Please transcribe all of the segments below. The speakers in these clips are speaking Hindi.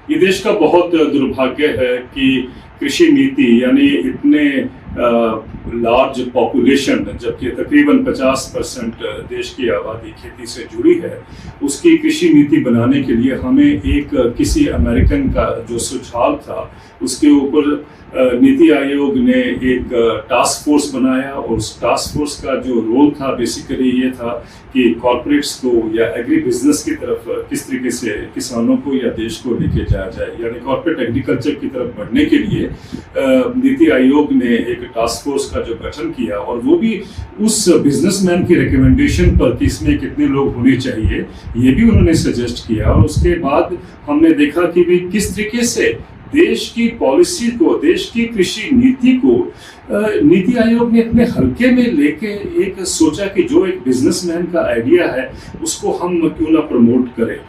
ये देश का बहुत दुर्भाग्य है कि कृषि नीति यानी इतने लार्ज पॉपुलेशन, जबकि तकरीबन 50% देश की आबादी खेती से जुड़ी है, उसकी कृषि नीति बनाने के लिए हमें एक किसी अमेरिकन का जो सुझाव था उसके ऊपर नीति आयोग ने एक टास्क फोर्स बनाया और उस टास्क फोर्स का जो रोल था बेसिकली ये था कि कॉर्पोरेट्स को या एग्री बिजनेस की तरफ किस तरीके से किसानों को या देश को लेके जाया जाए, यानी कॉर्पोरेट एग्रीकल्चर की तरफ बढ़ने के लिए नीति आयोग ने एक टास्क फोर्स का जो गठन किया और वो भी उस बिजनेसमैन की रिकमेंडेशन पर कि इसमें कितने लोग होने चाहिए ये भी उन्होंने सजेस्ट किया। और उसके बाद हमने देखा कि भी किस तरीके से देश की पॉलिसी को, देश की कृषि नीति को नीति आयोग ने इतने हल्के में लेके एक सोचा कि जो एक बिजनेसमैन का आइडिया है उसको हम क्यों ना प्रमोट करें।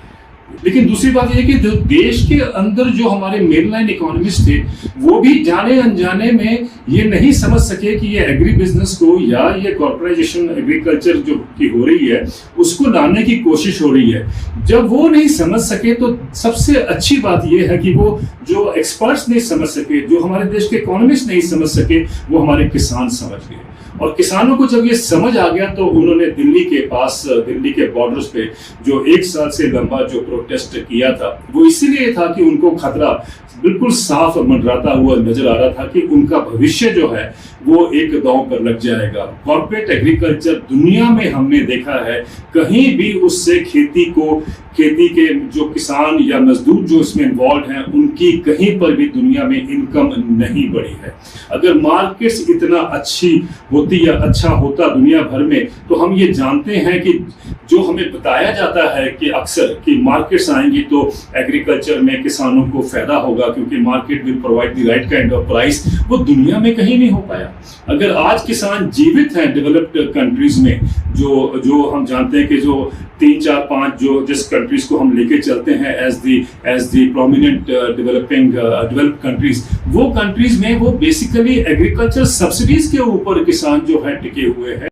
लेकिन दूसरी बात यह कि देश के अंदर जो हमारे मेन लाइन इकोनॉमिस्ट थे वो भी जाने अनजाने में ये नहीं समझ सके कि ये एग्री बिजनेस को या ये कॉर्पोरेटाइजेशन एग्रीकल्चर जो की हो रही है उसको लाने की कोशिश हो रही है। जब वो नहीं समझ सके तो सबसे अच्छी बात ये है कि वो जो एक्सपर्ट्स नहीं समझ सके, जो हमारे देश के इकोनॉमिस्ट नहीं समझ सके, वो हमारे किसान समझ गए। और किसानों को जब ये समझ आ गया तो उन्होंने दिल्ली के पास, दिल्ली के बॉर्डर्स पे जो 1 साल से लंबा जो प्रोटेस्ट किया था वो इसीलिए था कि उनको खतरा बिल्कुल साफ मंडराता हुआ नजर आ रहा था कि उनका भविष्य जो है वो एक दांव पर लग जाएगा। कॉर्पोरेट एग्रीकल्चर दुनिया में हमने देखा है कहीं भी उससे खेती के जो किसान या मजदूर जो इसमें इन्वॉल्व हैं उनकी कहीं पर भी दुनिया में इनकम नहीं बढ़ी है। अगर मार्केट्स इतना अच्छी होती या अच्छा होता दुनिया भर में तो हम ये जानते हैं कि जो हमें बताया जाता है कि अक्सर कि मार्केट्स आएंगी तो एग्रीकल्चर में किसानों को फायदा होगा क्योंकि market will provide the right kind of price, वो दुनिया में कहीं नहीं हो पाया। अगर आज किसान जीवित हैं डेवलप्ड कंट्रीज में, जो हम जानते हैं कि जो 3, 4, 5 जो जिस कंट्रीज को हम लेके चलते हैं as the prominent developed countries, वो कंट्रीज में वो बेसिकली एग्रीकल्चर सब्सिडीज के ऊपर किसान जो है टिके हुए हैं।